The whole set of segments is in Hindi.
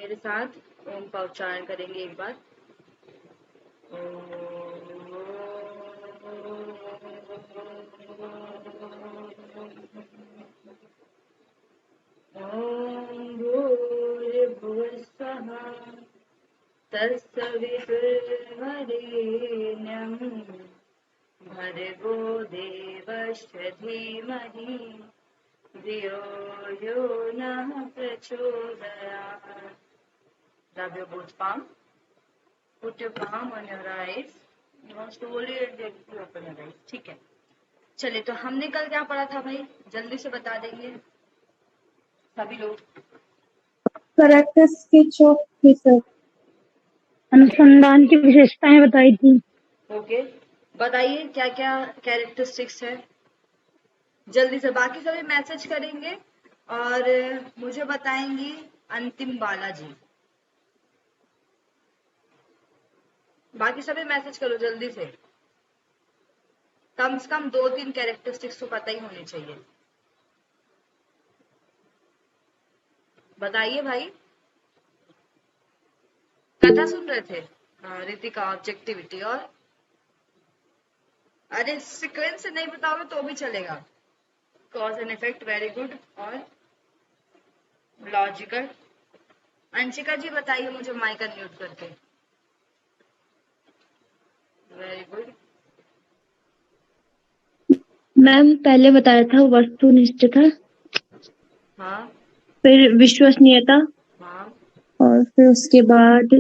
मेरे साथ ओम का उच्चारण करेंगे एक बार। ओम भूर्भुवस्सुः तत्सवितुर्वरेण्यं भर्गो देवस्य धीमहि धियो यो नः प्रचोदयात्। Rub your both palm. Put your palm on your eyes. Now slowly and gently open your eyes. ठीक है। चलिए, तो हमने कल क्या पढ़ा था भाई, जल्दी से बता देंगे सभी लोग। कैरेक्टरिस्टिक्स ऑफ रिसर्च, अनुसंधान की विशेषताएं बताई थी। ओके, बताइए क्या क्या कैरेक्टरिस्टिक्स है जल्दी से। बाकी सभी मैसेज करेंगे और मुझे बताएंगी अंतिम बालाजी। बाकी सभी मैसेज करो जल्दी से कम 2-3 कैरेक्टरिस्टिक्स तो पता ही होनी चाहिए। बताइए भाई। कथा सुन रहे थे? हाँ, रितिका ऑब्जेक्टिविटी और अरे सीक्वेंस से नहीं बताओगे तो भी चलेगा। Cause and effect, very good. और लॉजिकल। अंशिका जी बताइए मुझे माइक अनम्यूट करके। Very good. मैम पहले बताया था वस्तुनिष्ठता, हाँ फिर विश्वसनीयता, हाँ और फिर उसके बाद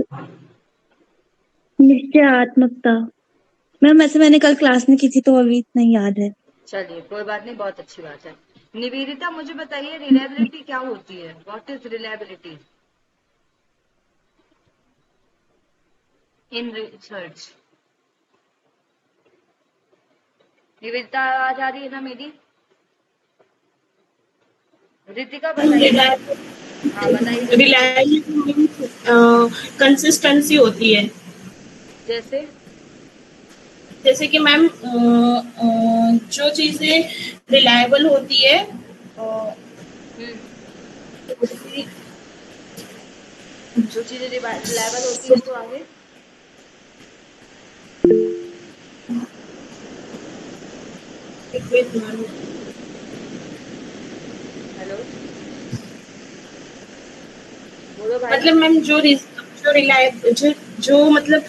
निश्चयात्मकता। मैम ऐसे मैंने कल क्लास में की थी तो अभी इतना ही याद है। चलिए कोई बात नहीं, बहुत अच्छी बात है। निवेदिता मुझे बताइए रिलायबिलिटी क्या होती है? What is reliability in research? Nivedita आवाज आ रही है ना मेरी? रितिका बताइए। हाँ बताइए। रिलायबिलिटी कंसिस्टेंसी होती है। जैसे जैसे कि मैम जो चीजें रिलायबल होती है जो चीजें रिलायबल होती है तो आगे हेलो बोलो भाई। मतलब मैम जो मतलब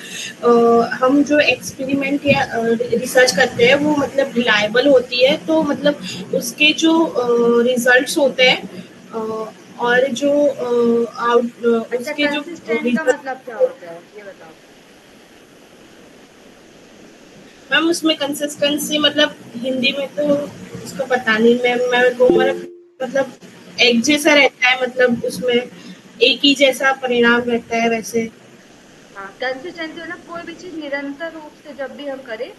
हम जो एक्सपेरिमेंट या रिसर्च करते हैं वो मतलब रिलायबल होती है, तो मतलब उसके जो रिजल्ट्स होते हैं और जो अच्छा, उसके जो कंसिस्टेंट का रिजल्ट, मतलब क्या होता है ये बताओ। मैम उसमें कंसिस्टेंसी मतलब हिंदी में तो उसको पता नहीं मैम, मैं वो मतलब एक जैसा रहता है, मतलब उसमें एक ही जैसा परिणाम रहता है वैसे। हाँ, कंसिस्टेंसी मतलब कोई भी चीज निरंतर रूप से जब भी हम करें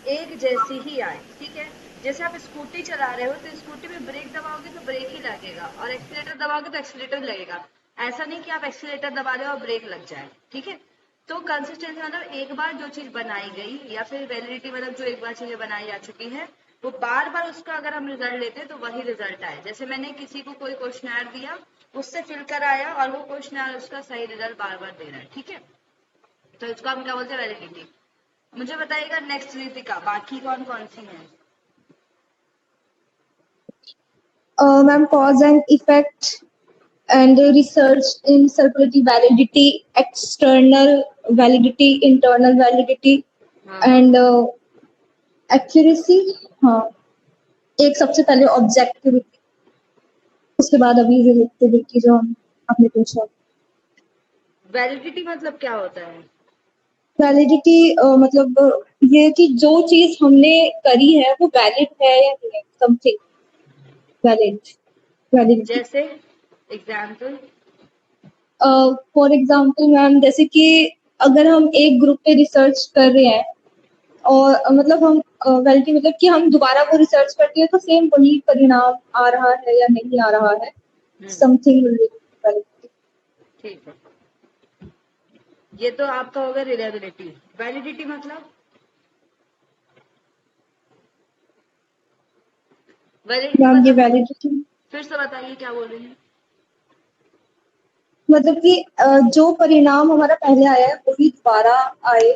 एक जैसी ही आए। ठीक है, जैसे आप स्कूटी चला रहे हो तो स्कूटी में ब्रेक दबाओगे तो ब्रेक ही लगेगा और एक्सीलेटर दबाओगे तो एक्सीलेटर लगेगा। ऐसा नहीं कि आप एक्सीलेटर दबा रहे हो और ब्रेक लग जाए। ठीक है, तो कंसिस्टेंसी मतलब एक बार जो चीज बनाई गई या फिर वैलिडिटी मतलब जो एक बार चीजें बनाई जा चुकी है वो बार बार उसका अगर हम रिजल्ट लेते हैं तो वही रिजल्ट आए। जैसे मैंने किसी को कोई क्वेश्चन दिया, उससे फिल कर आया और वो क्वेश्चन उसका सही रिजल्ट बार बार दे रहा है। ठीक है, तो इसको हम क्या बोलते हैं? वैलिडिटी। मुझे बताइएगा नेक्स्ट रितिका बाकी कौन कौन सी है? Ma'am cause and effect and research in circularity, validity, external validity, internal validity हाँ and accuracy। हाँ, एक सबसे पहले ऑब्जेक्टिविटी, उसके बाद अभी रिलेटिविटी जो आपने पूछा। वैलिडिटी मतलब क्या होता है? वैलिडिटी मतलब ये कि जो चीज हमने करी है वो वैलिड है या नहीं, समथिंग वैलिड, वैलिडिटी। जैसे एग्जाम्पल। फॉर एग्जाम्पल मैम, जैसे कि अगर हम एक ग्रुप पे रिसर्च कर रहे हैं और मतलब हम वैलिडिटी मतलब कि हम दोबारा वो रिसर्च करते हैं तो सेम वही परिणाम आ रहा है या नहीं आ रहा है, समथिंग वैलिडिटी। ठीक है, ये तो आपका होगा रिलायबिलिटी। वैलिडिटी मतलब वैलिडिटी मैम ये मतलब वैलिडिटी फिर से बताइए क्या बोल रही हैं? मतलब कि जो परिणाम हमारा पहले आया है वही दोबारा आए,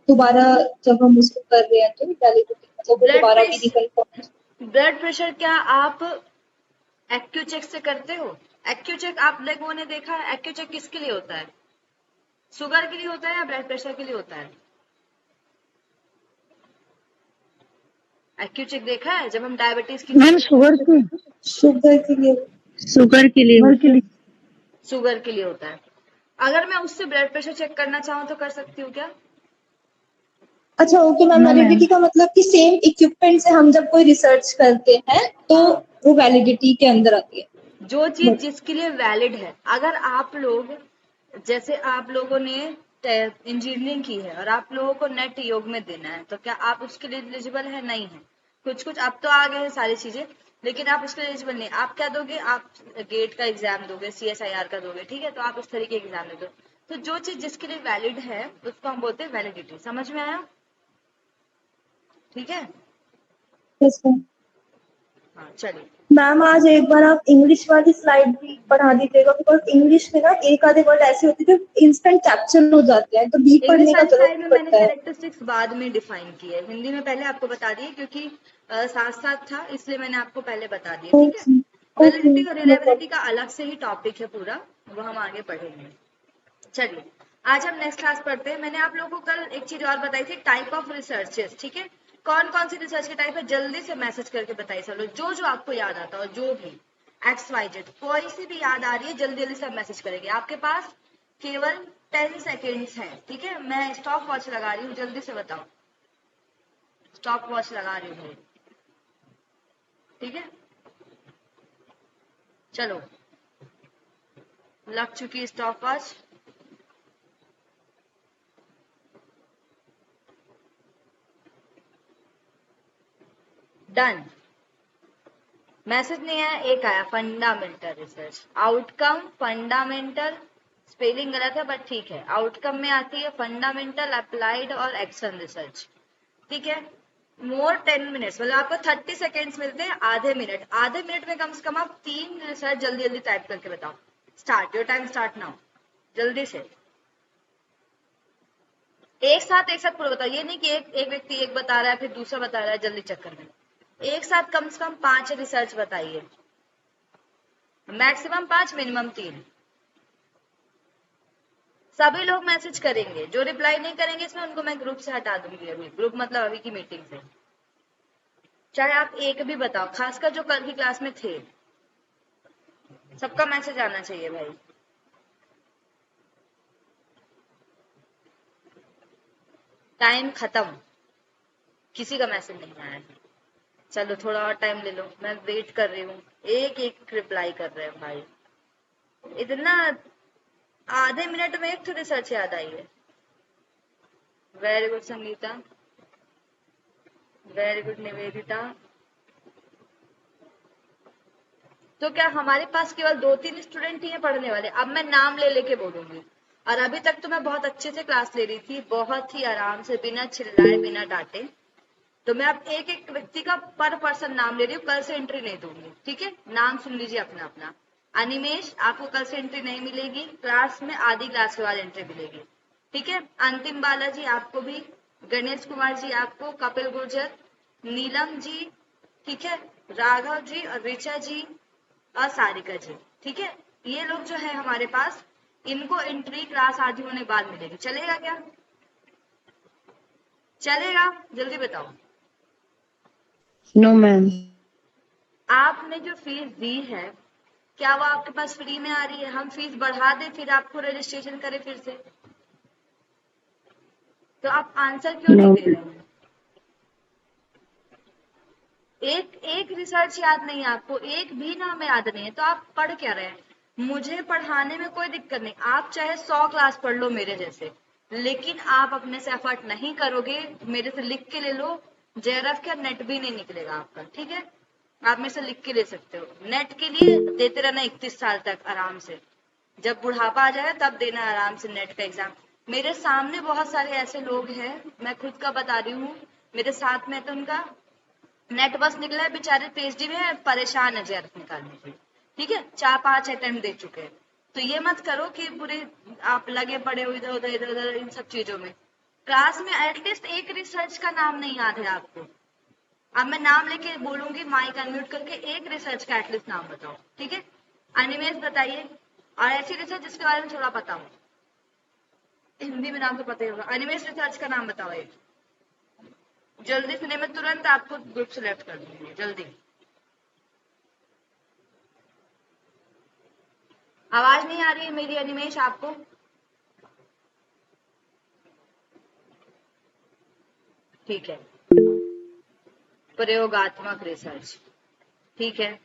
दोबारा जब हम उसको कर रहे हैं तो वैलिडिटी मतलब वो दोबारा भी रिकन्फर्म। ब्लड प्रेशर क्या आप एक्यूचेक से करते हो? एक्यूचेक आप लोगों ने देखा है? एक्यूचेक किसके लिए होता है? शुगर के लिए होता है या ब्लड प्रेशर के लिए होता है? एक्यूचेक देखा है जब हम डायबिटीज की मैम शुगर के शुगर के लिए शुगर के लिए शुगर के लिए होता है। अगर मैं उससे ब्लड प्रेशर चेक करना चाहूँ तो कर सकती हूँ क्या? अच्छा okay ma'am, No, ma'am. Validity का मतलब कि सेम इक्विपमेंट से हम जब कोई रिसर्च करते हैं तो वो वैलिडिटी के अंदर आती है। जो चीज जिसके लिए वैलिड है, अगर आप लोग जैसे आप लोगों ने इंजीनियरिंग की है और आप लोगों को नेट योग में देना है, तो क्या आप उसके लिए एलिजिबल है? नहीं है। कुछ कुछ अब तो आ गए हैं सारी चीजें, लेकिन आप उसके लिए एलिजिबल नहीं। आप क्या दोगे? आप गेट का एग्जाम दोगे, CSIR का दोगे, ठीक है? तो आप उस तरीके एग्जाम दे दो। तो जो चीज जिसके लिए वैलिड है उसको हम बोलते हैं वैलिडिटी। समझ में आया? ठीक है, Yes, ma'am. हाँ चलिए। मैम आज एक बार आप इंग्लिश वाली स्लाइड भी पढ़ा दीजिएगा, बिकॉज इंग्लिश में ना एक आधे वर्ड ऐसे होते हैं जो इंस्टेंट कैप्चर हो जाते हैं, तो डीप इंग्लिश पढ़ने का वाली जरूरत स्लाइड में नहीं मैंने पड़ता है। कैरेक्टरिस्टिक्स बाद में डिफाइन की है, हिंदी में पहले आपको बता दिए क्योंकि साथ साथ था, इसलिए मैंने आपको पहले बता दिया। ठीक है, ओके ओके, वैलिडिटी और नो रिलायबिलिटी प्रॉब्लम। का अलग से ही टॉपिक है पूरा, वो हम आगे पढ़ेंगे। चलिए आज हम नेक्स्ट क्लास पढ़ते हैं। मैंने आप लोगों को कल एक चीज और बताई थी, टाइप ऑफ रिसर्चेस। ठीक है, कौन कौन सी रिसर्च के टाइप है जल्दी से मैसेज करके बताइए सब लोग, जो जो आपको याद आता हो, जो भी XYZ कोई सी भी याद आ रही है जल्दी जल्दी सब मैसेज करेंगे। आपके पास केवल 10 सेकेंड्स है। ठीक है, मैं स्टॉप वॉच लगा रही हूँ, जल्दी से बताओ। स्टॉप वॉच लगा रही हूँ, ठीक है? चलो लग चुकी स्टॉप वॉच। डन। मैसेज नहीं आया, एक आया, fundamental research. Outcome fundamental, spelling गलत है बट ठीक है। आउटकम में आती है फंडामेंटल, अप्लाइड और एक्शन रिसर्च। ठीक है, मोर 10 मिनट्स, मतलब आपको 30 सेकेंड्स मिलते हैं, आधे मिनट। आधे मिनट में कम से कम आप 3 रिसर्च जल्दी जल्दी टाइप करके बताओ। Start your time, start now, जल्दी से। एक साथ पूरा बताओ, ये नहीं कि एक व्यक्ति एक बता रहा है फिर दूसरा बता रहा है, जल्दी चक्कर में। एक साथ कम से कम 5 रिसर्च बताइए, मैक्सिमम 5, मिनिमम 3। सभी लोग मैसेज करेंगे, जो रिप्लाई नहीं करेंगे इसमें उनको मैं ग्रुप से हटा दूंगी। अभी ग्रुप मतलब अभी की मीटिंग से। चाहे आप एक भी बताओ, खासकर जो कल की क्लास में थे, सबका मैसेज आना चाहिए भाई। टाइम खत्म, किसी का मैसेज नहीं आया है। चलो थोड़ा और टाइम ले लो, मैं वेट कर रही हूँ। एक एक रिप्लाई कर रहे हैं भाई, इतना आधे मिनट में एक तो रिसर्च याद आई है। Very good Sangeeta, very good Nivedita. तो क्या हमारे पास केवल 2-3 स्टूडेंट ही हैं पढ़ने वाले? अब मैं नाम ले लेके बोलूंगी, और अभी तक तो मैं बहुत अच्छे से क्लास ले रही थी, बहुत ही आराम से, बिना चिल्लाए बिना डांटे। तो मैं अब एक एक व्यक्ति का पर पर्सन नाम ले रही हूँ, कल से एंट्री नहीं दूंगी। ठीक है, नाम सुन लीजिए अपना अपना। अनिमेश, आपको कल से एंट्री नहीं मिलेगी, क्लास में आधी क्लास के बाद एंट्री मिलेगी। ठीक है, अंतिम बालाजी आपको भी, गणेश कुमार जी आपको, कपिल गुर्जर, नीलम जी, ठीक है, राघव जी और ऋचा जी और सारिका जी। ठीक है, ये लोग जो है हमारे पास, इनको एंट्री क्लास आधी होने बाद मिलेगी। चलेगा क्या? चलेगा? जल्दी बताओ। No ma'am. आपने जो फीस दी है, क्या वो आपके पास फ्री में आ रही है? हम फीस बढ़ा दें फिर आपको रजिस्ट्रेशन करें फिर से? तो आप आंसर क्यों नहीं दे रहे हैं? एक एक रिसर्च याद नहीं है आपको, एक भी नाम याद नहीं है, तो आप पढ़ क्या रहे हैं? मुझे पढ़ाने में कोई दिक्कत नहीं, आप चाहे 100 क्लास पढ़ लो मेरे जैसे, लेकिन आप अपने से एफर्ट नहीं करोगे। मेरे से लिख के ले लो, JRF का नेट भी नहीं निकलेगा आपका। ठीक है, आप मेरे से लिख के ले सकते हो। नेट के लिए देते रहना 31 साल तक आराम से, जब बुढ़ापा आ जाए तब देना आराम से नेट का एग्जाम। मेरे सामने बहुत सारे ऐसे लोग हैं, मैं खुद का बता रही हूँ, मेरे साथ में तो उनका नेट बस निकला है, बेचारे PhD में है, परेशान है JRF निकालने के लिए। ठीक है, 4-5 अटेम्प्ट दे चुके हैं, तो ये मत करो कि पूरे आप लगे पड़े हो इधर उधर इधर उधर इन सब चीजों में। क्लास में एटलीस्ट एक रिसर्च का नाम नहीं याद है आपको। अब मैं नाम लेके बोलूंगी, माइक अनम्यूट करके एक रिसर्च का एटलीस्ट नाम बताओ, ठीक है। अनिमेश बताइए, और ऐसी रिसर्च जिसके बारे में थोड़ा पता हो, हिंदी में नाम तो पता ही होगा। अनिमेश रिसर्च का नाम बताओ एक, जल्दी से, नहीं मैं तुरंत आपको ग्रुप सेलेक्ट कर दूंगी, जल्दी। आवाज नहीं आ रही है मेरी अनिमेश आपको? ठीक है, प्रयोगात्मक रिसर्च, ठीक है।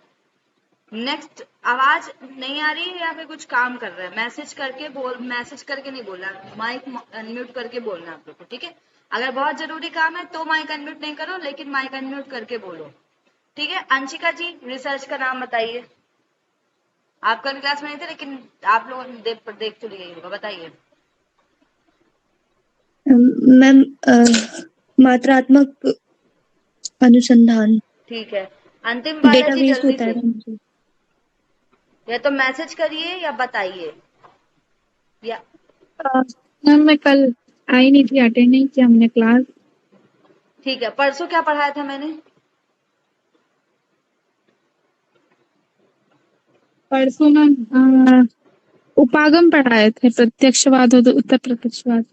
नेक्स्ट, आवाज नहीं आ रही है या फिर कुछ काम कर रहा है? मैसेज करके बोल, मैसेज करके नहीं बोलना, माइक अनम्यूट करके बोलना आप लोग को, ठीक है। अगर बहुत जरूरी काम है तो माइक अनम्यूट नहीं करो, लेकिन माइक अनम्यूट करके बोलो, ठीक है। अंशिका जी रिसर्च का नाम बताइए। आप कल क्लास में नहीं थे, लेकिन आप लोग देख तो लिए होगा, बताइए। मैम मात्रात्मक अनुसंधान। ठीक है, अंतिम बालाजी डेटाबेस जल्दी होता है से, मैम। या तो मैसेज करिए या बताइए, या मैम मैं कल आई नहीं थी, अटेंड नहीं किया हमने क्लास। ठीक है। परसों क्या पढ़ाया था मैंने? परसों मैम उपागम पढ़ाए थे, प्रत्यक्षवाद और उत्तर प्रत्यक्षवाद।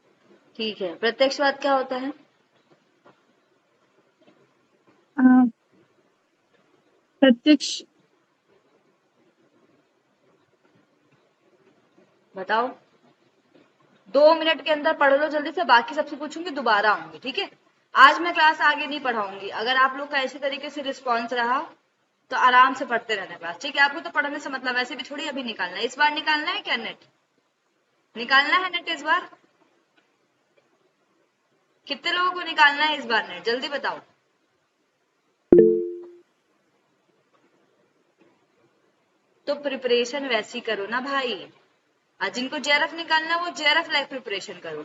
ठीक है, प्रत्यक्षवाद क्या होता है? अ, प्रत्यक्ष बताओ, 2 मिनट के अंदर पढ़ लो जल्दी से, बाकी सबसे पूछूंगी, दोबारा आऊंगी, ठीक है। आज मैं क्लास आगे नहीं पढ़ाऊंगी। अगर आप लोग का इसी तरीके से रिस्पॉन्स रहा तो आराम से पढ़ते रहना क्लास, ठीक है। आपको तो पढ़ने से मतलब वैसे भी थोड़ी अभी निकालना है, इस बार निकालना है क्या नेट? निकालना है नेट इस बार? कितने लोगों को निकालना है इस बार नेट, जल्दी बताओ। तो प्रिपरेशन वैसी करो ना भाई, जिनको जेआरएफ निकालना है वो जेआरएफ लाइक प्रिपरेशन करो।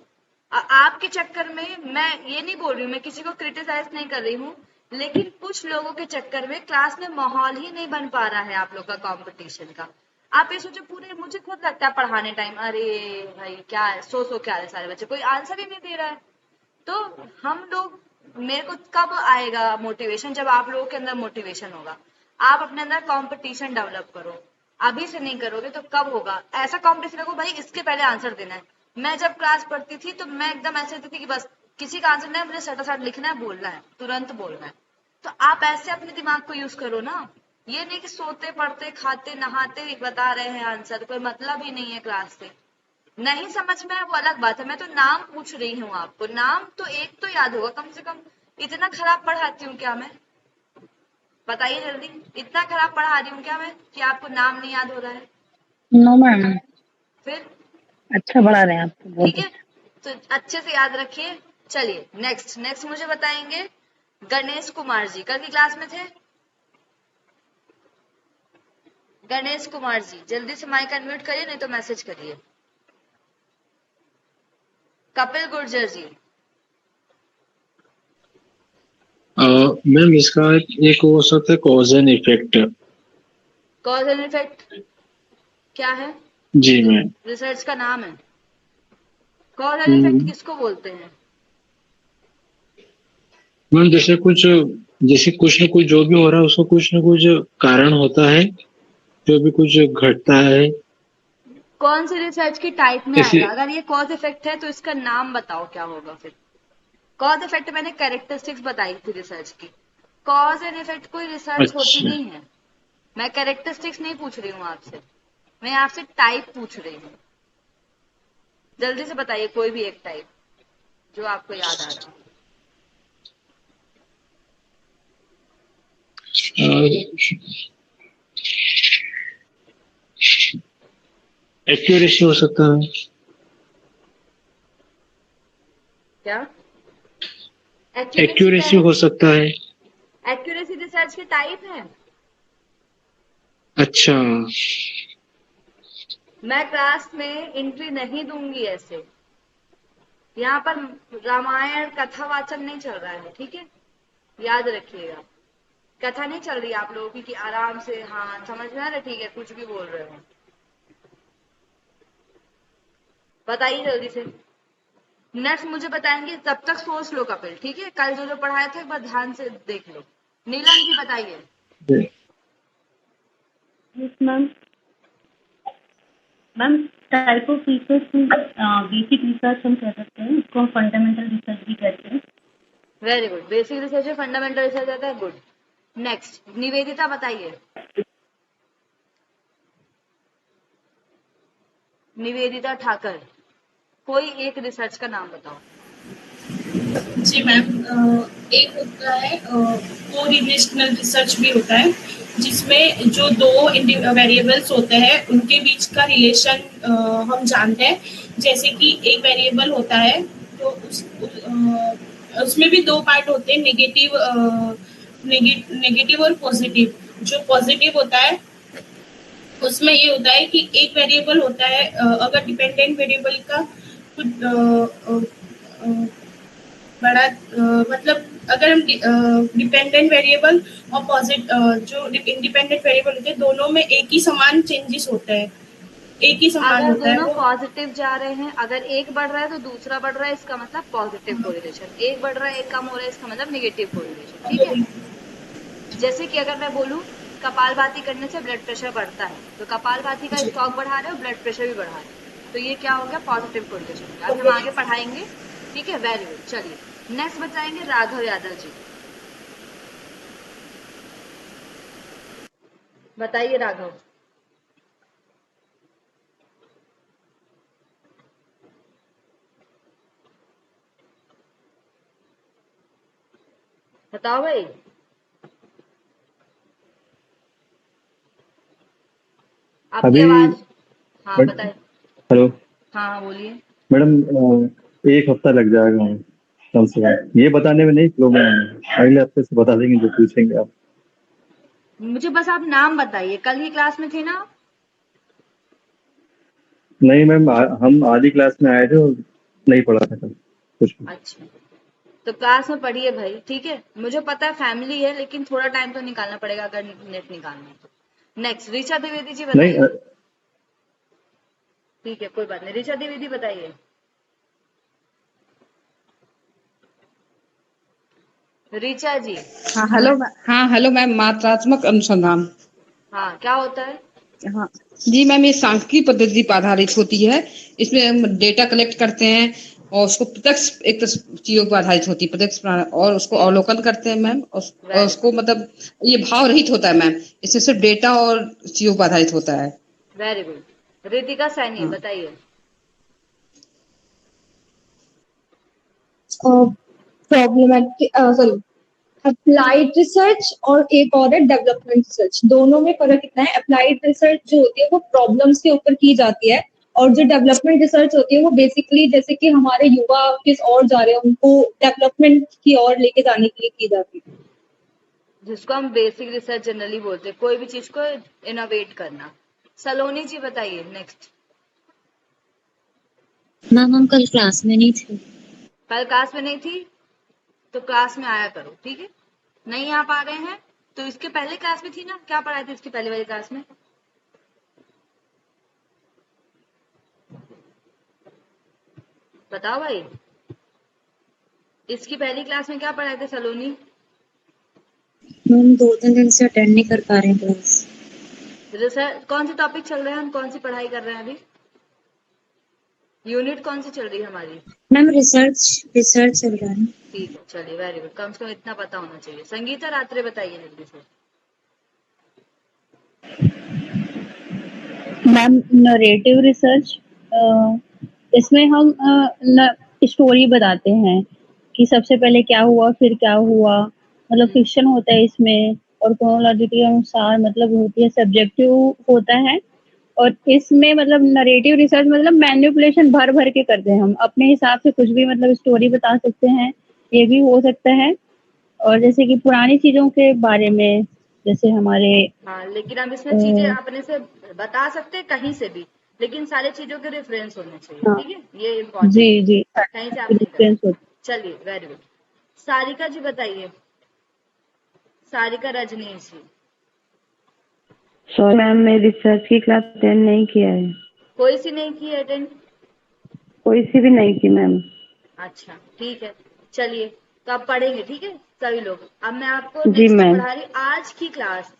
आपके चक्कर में, मैं ये नहीं बोल रही हूँ, मैं किसी को क्रिटिसाइज नहीं कर रही हूँ, लेकिन कुछ लोगों के चक्कर में क्लास में माहौल ही नहीं बन पा रहा है आप लोग का कंपटीशन का। आप ये सोचो, पूरे मुझे खुद लगता है पढ़ाने टाइम, अरे भाई क्या है, सो क्या है, सारे बच्चे कोई आंसर ही नहीं दे रहा है। तो हम लोग, मेरे को कब आएगा मोटिवेशन? जब आप लोगों के अंदर मोटिवेशन होगा। आप अपने अंदर कंपटीशन डेवलप करो, अभी से नहीं करोगे तो कब होगा? ऐसा कंपटीशन रखो भाई, इसके पहले आंसर देना है। मैं जब क्लास पढ़ती थी तो मैं एकदम ऐसे होती थी कि बस किसी का आंसर नहीं है, मुझे सटासट लिखना है, बोलना है, तुरंत बोलना है। तो आप ऐसे अपने दिमाग को यूज करो ना, ये नहीं कि सोते पढ़ते खाते नहाते बता रहे हैं आंसर, कोई मतलब ही नहीं है क्लास से। नहीं समझ में है वो अलग बात है, मैं तो नाम पूछ रही हूँ आपको, नाम तो एक तो याद होगा कम से कम। इतना खराब पढ़ाती हूँ क्या मैं? बताइए जल्दी, इतना खराब पढ़ा रही हूँ क्या मैं कि आपको नाम नहीं याद हो रहा है? नो मैम, फिर अच्छा पढ़ा रहे हैं आप तो, बहुत ठीक है, तो अच्छे से याद रखिए। चलिए नेक्स्ट, मुझे बताएंगे गणेश कुमार जी, कल की क्लास में थे। गणेश कुमार जी जल्दी से माइक अनम्यूट करिए, नहीं तो मैसेज करिए। कपिल गुर्जर जी। मैम इसका एक हो सकता है cause and effect. Cause and effect क्या है? जी मैम। रिसर्च का नाम है। कॉज एंड इफेक्ट किसको बोलते हैं? मैम जैसे कुछ न कुछ जो भी हो रहा है उसका कुछ न कुछ कारण होता है, जो भी कुछ घटता है। कौन सी रिसर्च की टाइप में ऐसे आएगा? अगर ये कॉज इफेक्ट है तो इसका नाम बताओ क्या होगा फिर। कॉज इफेक्ट मैंने कैरेक्टरिस्टिक्स बताई थी रिसर्च की, कॉज एंड इफेक्ट कोई रिसर्च होती अच्छा नहीं है। मैं कैरेक्टरिस्टिक्स नहीं पूछ रही हूँ आपसे, मैं आपसे टाइप पूछ रही हूँ। जल्दी से बताइए कोई भी एक टाइप जो आपको याद आ रहा हो। एक्यूरेसी हो सकता है। क्या एक्यूरेसी हो सकता है। एक्यूरेसी रिसर्च की टाइप है। अच्छा मैं क्लास में एंट्री नहीं दूंगी ऐसे, यहाँ पर रामायण कथा वाचन नहीं चल रहा है, ठीक है, याद रखिएगा। कथा नहीं चल रही आप लोगों की कि आराम से हाँ समझ में आ रहा है, ठीक है, कुछ भी बोल रहे हो। बताइए जल्दी से। नेक्स्ट मुझे बताएंगे, तब तक सोच लो कपिल, ठीक है? कल जो जो पढ़ाए थे एक बार ध्यान से देख लो। नीलम जी बताइए। Ma'am ma'am type of research basic research हम कह सकते हैं, उसको हम फंडामेंटल रिसर्च भी कहते हैं। वेरी गुड, बेसिक रिसर्च है, फंडामेंटल रिसर्च आता है, गुड। नेक्स्ट निवेदिता बताइए। निवेदिता ठाकर, कोई एक रिसर्च का नाम बताओ। जी मैम, एक होता है को रिलेशनल रिसर्च भी होता है, जिसमें जो दो वेरिएबल्स होते हैं उनके बीच का रिलेशन हम जानते हैं। जैसे कि एक वेरिएबल होता है तो उसमें भी दो पार्ट होते हैं, नेगेटिव और पॉजिटिव। जो पॉजिटिव होता है उसमें ये होता है कि एक वेरिएबल होता है, अगर डिपेंडेंट वेरिएबल का कुछ बड़ा मतलब अगर हम डिपेंडेंट वेरिएबल और जो इंडिपेंडेंट वेरिएबल होते हैं दोनों में एक ही समान चेंजेस होते हैं, एक ही समान अगर होता है दोनों वो। पॉजिटिव जा रहे हैं, अगर एक बढ़ रहा है तो दूसरा बढ़ रहा है, इसका मतलब पॉजिटिव कोरिलेशन। एक बढ़ रहा है एक कम हो रहा है, इसका मतलब नेगेटिव कोरिलेशन, ठीक है? जैसे कि अगर मैं बोलूं कपालभाति करने से ब्लड प्रेशर बढ़ता है, तो कपालभाति का स्टॉक बढ़ा रहे हो, ब्लड प्रेशर भी बढ़ा रहे हो, तो ये क्या हो गया? पॉजिटिव कोरिलेशन हो गया। अब हम आगे पढ़ाएंगे, ठीक है? Very good. चलिए नेक्स्ट बताएंगे राघव यादव जी। बताइए राघव। बताओ भाई। आपकी अभी आवाज, हाँ बताइए। हेलो हाँ हाँ बोलिए। मैडम, एक हफ्ता लग जाएगा कम से कम। ये बताने में नहीं प्रॉब्लम है, अगले हफ्ते से बता देंगे जो पूछेंगे आप। मुझे बस आप नाम बताइए, कल ही क्लास में थे ना? नहीं मैम, हम आधी क्लास में आए थे और नहीं पढ़ा था कल कुछ भी। अच्छा, तो क्लास में पढ़िए भाई, ठीक है? मुझे पता है फैमिली है, लेकिन थोड़ा टाइम तो निकालना पड़ेगा अगर नेट निकालना है तो। नेक्स्ट ऋचा द्विवेदी जी नहीं बताइए। ठीक है, कोई बात नहीं। ऋचा द्विवेदी बताइए। ऋचा जी। हाँ हेलो मैम, मात्रात्मक अनुसंधान। हाँ, क्या होता है? हाँ जी मैम, ये सांख्यिकी पद्धति पर आधारित होती है। इसमें हम डेटा कलेक्ट करते हैं और उसको प्रत्यक्ष एक चीजों पर आधारित होती है, प्रत्यक्ष और उसको अवलोकन करते हैं मैम, और उसको मतलब ये भाव रहित होता है मैम। इसमें सिर्फ डेटा और चीजों पर आधारित होता है। Very good. रितिका सैनी बताइए। प्रॉब्लमेटिक सॉरी अप्लाइड रिसर्च और एक और है डेवलपमेंट रिसर्च। दोनों में फर्क कितना है? अप्लाइड रिसर्च जो होती है वो प्रॉब्लम्स के ऊपर की जाती है, और जो डेवलपमेंट रिसर्च होती है वो बेसिकली जैसे कि हमारे युवा किस और जा रहे हैं उनको डेवलपमेंट की ओर लेके जाने के लिए की जाती है, जिसको हम बेसिक रिसर्च जनरली बोलते हैं, कोई भी चीज को इनोवेट करना। सलोनी जी बताइए नेक्स्ट। मैम हम कल क्लास में नहीं थे। कल क्लास में नहीं थी तो क्लास में आया करो, ठीक है? नहीं आ पा रहे हैं तो इसके पहले क्लास में थी ना, क्या पढ़ाए थे इसकी पहले वाली क्लास में? बताओ भाई, इसकी पहली क्लास में क्या पढ़ाए थे सलोनी? मैम 2-3 दिन से अटेंड नहीं कर पा रहे हैं क्लास। रिसर्च कौन से टॉपिक चल रहे हैं, हम कौन सी पढ़ाई कर रहे हैं अभी? यूनिट कौन सी चल रही है हमारी? मैम रिसर्च चल रहा है। ठीक है, चलिए वेरी गुड, कम से कम इतना पता होना चाहिए। संगीता रात्रे बताइए जल्दी से। मैम नरेटिव रिसर्च, इसमें हम स्टोरी बताते हैं कि सबसे पहले क्या हुआ फिर क्या हुआ, मतलब फिक्शन होता है इसमें, और क्रोनोलॉजी के अनुसार मतलब होती है, सब्जेक्टिव होता है। और इसमें मतलब नरेटिव रिसर्च मतलब मैनिपुलेशन भर भर के करते हैं, हम अपने हिसाब से कुछ भी मतलब स्टोरी बता सकते हैं, ये भी हो सकता है। और जैसे कि पुरानी चीजों के बारे में, जैसे हमारे हाँ, लेकिन हम इसमें चीजें अपने से बता सकते हैं कहीं से भी, लेकिन सारी चीजों के रेफरेंस होने चाहिए, हाँ, ठीक है? ये इम्पोर्टेंट जी है, जी कहीं से आप नहीं कर डिफरेंस सकते। होता चलिए वेरी गुड। सारिका जी बताइए। सारिका रजनीश जी। सॉरी मैम, मैं रिसर्च की क्लास अटेंड नहीं किया है। कोई सी नहीं की अटेंड? कोई सी भी नहीं की मैम। अच्छा ठीक है, चलिए तो आप पढ़ेंगे, ठीक है सभी लोग। अब मैं आपको जी नेक्स्ट मैम। पढ़ा रही आज की क्लास,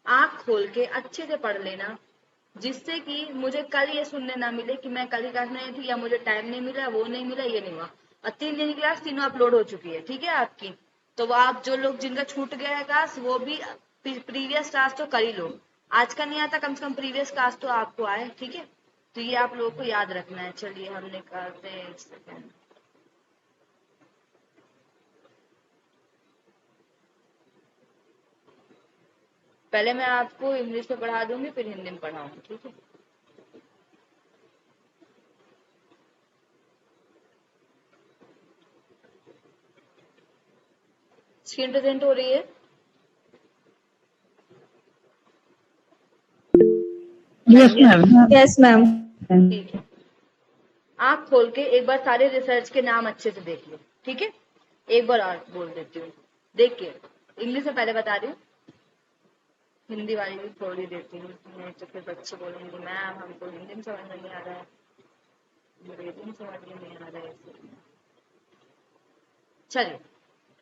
आंख खोल के अच्छे से पढ़ लेना, जिससे कि मुझे कल ये सुनने ना मिले कि मैं कल ही क्लास नहीं थी या मुझे टाइम नहीं मिला, वो नहीं मिला, ये नहीं हुआ। और 3 दिन की क्लास तीनों अपलोड हो चुकी है, ठीक है आपकी। तो वो आप जो लोग जिनका छूट गया है क्लास, वो भी प्रीवियस क्लास तो कर ही लो। आज का नहीं आता, कम से कम प्रीवियस क्लास तो आपको आए, ठीक है। तो ये आप लोगों को याद रखना है। चलिए हम निकालते हैं, एक सेकेंड। पहले मैं आपको इंग्लिश में पढ़ा दूंगी, फिर हिंदी में पढ़ाऊंगी, ठीक है। स्क्रीन प्रेजेंट हो रही है? Yes ma'am. Yes ma'am. ठीक है, आंख खोल के एक बार सारे रिसर्च के नाम अच्छे से देख लो, ठीक है। एक बार और बोल देती हूँ, देखिए इंग्लिश में पहले बता रही हूँ, हिंदी वाली भी थोड़ी देती हूँ, नहीं तो फिर बच्चे बोलेंगे मैम हमको हिंदी में समझ में नहीं आ रहा है, अंग्रेजी में समझ में नहीं आ रहा है। चलिए,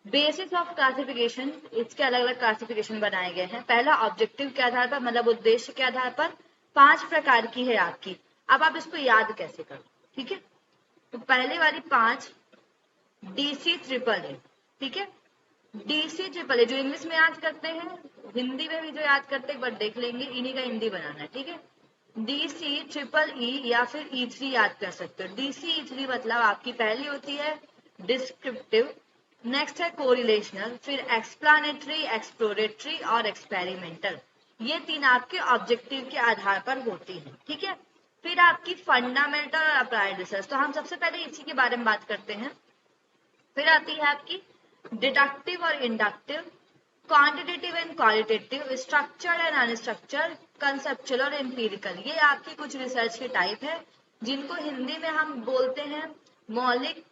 बेसिस ऑफ क्लासिफिकेशन, इसके अलग अलग क्लासिफिकेशन बनाए गए हैं। पहला ऑब्जेक्टिव के आधार पर, मतलब उद्देश्य के आधार पर 5 प्रकार की है आपकी। अब आप इसको याद कैसे करो, ठीक है। तो पहले वाली 5 DC ट्रिपल ए, ठीक है। DC ट्रिपल ए जो इंग्लिश में याद करते हैं, हिंदी में भी जो याद करते हैं एक बार देख लेंगे, इन्हीं का हिंदी बनाना है, ठीक है। DC ट्रिपल ई या फिर E3 याद कर सकते हो। DC E3 मतलब आपकी पहली होती है डिस्क्रिप्टिव, नेक्स्ट है कोरिलेशनल, फिर एक्सप्लानेटरी, एक्सप्लोरेटरी और एक्सपेरिमेंटल। ये 3 आपके ऑब्जेक्टिव के आधार पर होती है, ठीक है। फिर आपकी फंडामेंटल और अप्लाइड रिसर्च, तो हम सबसे पहले इसी के बारे में बात करते हैं। फिर आती है आपकी डिडक्टिव और inductive, quantitative and qualitative, structured and unstructured, conceptual और एम्पिरिकल। ये आपकी कुछ रिसर्च के टाइप है, जिनको हिंदी में हम बोलते हैं मौलिक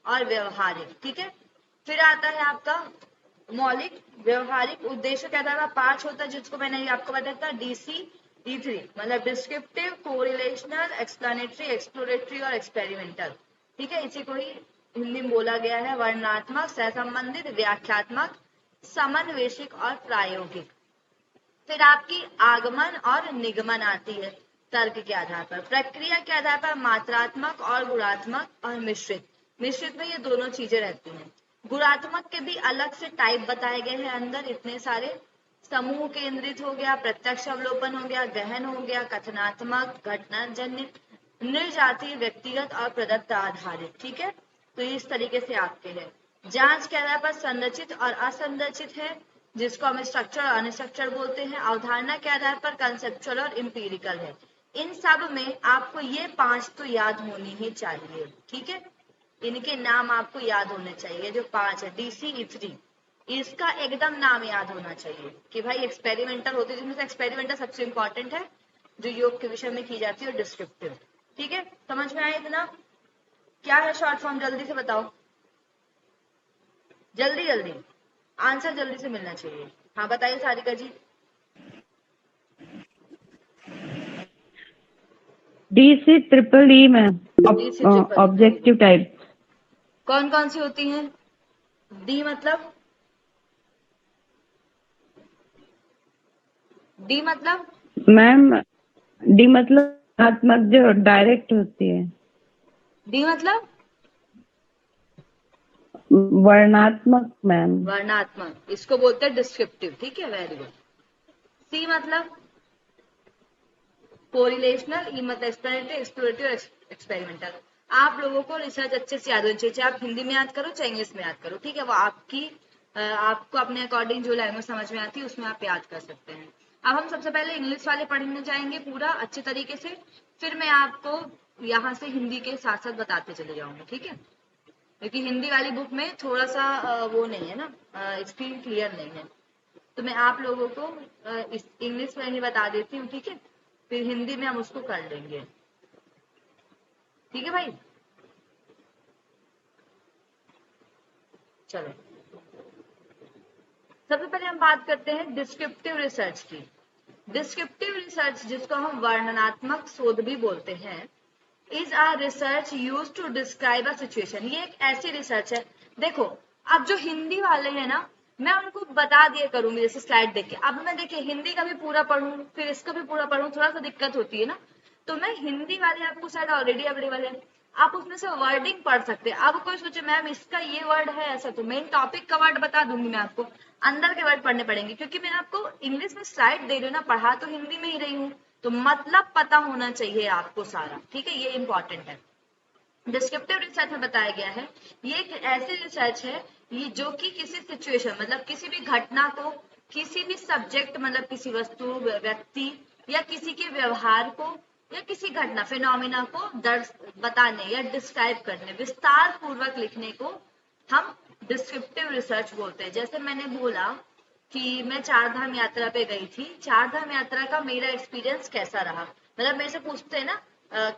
और व्यवहारिक, ठीक है। फिर आता है आपका मौलिक, व्यवहारिक, उद्देश्य के आधार पर 5 होता है, जिसको मैंने आपको बताया था DC E3, मतलब डिस्क्रिप्टिव, कोरिलेशनल, एक्सप्लेनेटरी, एक्सप्लोरेटरी और एक्सपेरिमेंटल, ठीक है। इसी को ही हिंदी में बोला गया है वर्णनात्मक, सहसंबंधित, व्याख्यात्मक, समन्वेषिक और प्रायोगिक। फिर आपकी आगमन और निगमन आती है तर्क के आधार पर। प्रक्रिया के आधार पर मात्रात्मक और गुणात्मक और मिश्रित। मिश्रित में ये दोनों चीजें रहती हैं। गुणात्मक के भी अलग से टाइप बताए गए हैं अंदर, इतने सारे। समूह केंद्रित हो गया, प्रत्यक्ष अवलोकन हो गया, गहन हो गया, कथनात्मक, घटनाजन्य, निर्जातीय, व्यक्तिगत और प्रदत्त आधारित, ठीक है। तो इस तरीके से आपके हैं। जांच के आधार पर संरचित और असंरचित है, जिसको हम स्ट्रक्चर और अनस्ट्रक्चर बोलते हैं। अवधारणा के आधार पर कंसेप्चुअल और एम्पिरिकल है। इन सब में आपको ये 5 तो याद होनी ही चाहिए, ठीक है। इनके नाम आपको याद होने चाहिए, जो 5 है। DC E3, इसका एकदम नाम याद होना चाहिए कि भाई एक्सपेरिमेंटल होती है, जिसमें से एक्सपेरिमेंटल सबसे इंपॉर्टेंट है, जो योग के विषय में की जाती है, और डिस्क्रिप्टिव, ठीक है। समझ में आया इतना? क्या है शॉर्ट फॉर्म, जल्दी से बताओ, जल्दी जल्दी आंसर जल्दी से मिलना चाहिए। हाँ बताइए सारिका जी। DC triple E ma'am, DC triple, objective type. कौन कौन सी होती हैं? डी मतलब, डी मतलब मैम डी मतलब आत्मक, जो डायरेक्ट होती है। डी मतलब वर्णात्मक मैम। वर्णात्मक, इसको बोलते हैं डिस्क्रिप्टिव, ठीक है, वेरी गुड। सी मतलब कोरिलेशनल, ई मतलब एक्सप्लेनेटरी, एक्सप्लोरेटरी और एक्सपेरिमेंटल। आप लोगों को रिसर्च अच्छे से याद होनी चाहिए, चाहे आप हिंदी में याद करो चाहे इंग्लिश में याद करो, ठीक है। वो आपको अपने अकॉर्डिंग जो लैंग्वेज समझ में आती है उसमें आप याद कर सकते हैं। अब हम सबसे पहले इंग्लिश वाले पढ़ने जाएंगे पूरा अच्छे तरीके से, फिर मैं आपको यहाँ से हिंदी के साथ साथ बताते चले जाऊंगी, ठीक है। क्योंकि हिंदी वाली बुक में थोड़ा सा वो नहीं है ना, स्क्रीन क्लियर नहीं है, तो मैं आप लोगों को इस इंग्लिश में ही बता देती हूँ, ठीक है। फिर हिंदी में हम उसको कर लेंगे, ठीक है भाई। चलो सबसे पहले हम बात करते हैं डिस्क्रिप्टिव रिसर्च की। डिस्क्रिप्टिव रिसर्च, जिसको हम वर्णनात्मक शोध भी बोलते हैं, is a research use to describe a situation. ये एक ऐसी रिसर्च है, देखो अब जो हिंदी वाले हैं ना, मैं उनको बता दिया करूंगी जैसे स्लाइड देख के। अब मैं देखिए हिंदी का भी पूरा पढ़ूं फिर इसका भी पूरा पढ़ूं, थोड़ा सा दिक्कत होती है ना, तो मैं हिंदी वाले आपको शायद ऑलरेडी अवेलेबल है, आप उसमें से वर्डिंग पढ़ सकते हैं। अब कोई सोचे मैम इसका ये वर्ड है ऐसा, तो मेन टॉपिक का वर्ड बता दूंगी मैं आपको, अंदर के वर्ड पढ़ने पड़ेंगे, क्योंकि मैं आपको इंग्लिश में स्लाइड दे रही हूँ ना, पढ़ा तो हिंदी में ही रही हूँ, तो मतलब पता होना चाहिए आपको सारा, ठीक है, ये इंपॉर्टेंट है। डिस्क्रिप्टिव रिसर्च में बताया गया है, ये एक ऐसी रिसर्च है ये जो कि किसी सिचुएशन मतलब किसी भी घटना को, किसी भी सब्जेक्ट मतलब किसी वस्तु, व्यक्ति या किसी के व्यवहार को या किसी घटना फिनोमिना को बताने या डिस्क्राइब करने, विस्तार पूर्वक लिखने को हम डिस्क्रिप्टिव रिसर्च बोलते हैं। जैसे मैंने बोला कि मैं चारधाम यात्रा पे गई थी, चारधाम यात्रा का मेरा एक्सपीरियंस कैसा रहा, मतलब मेरे से पूछते हैं ना,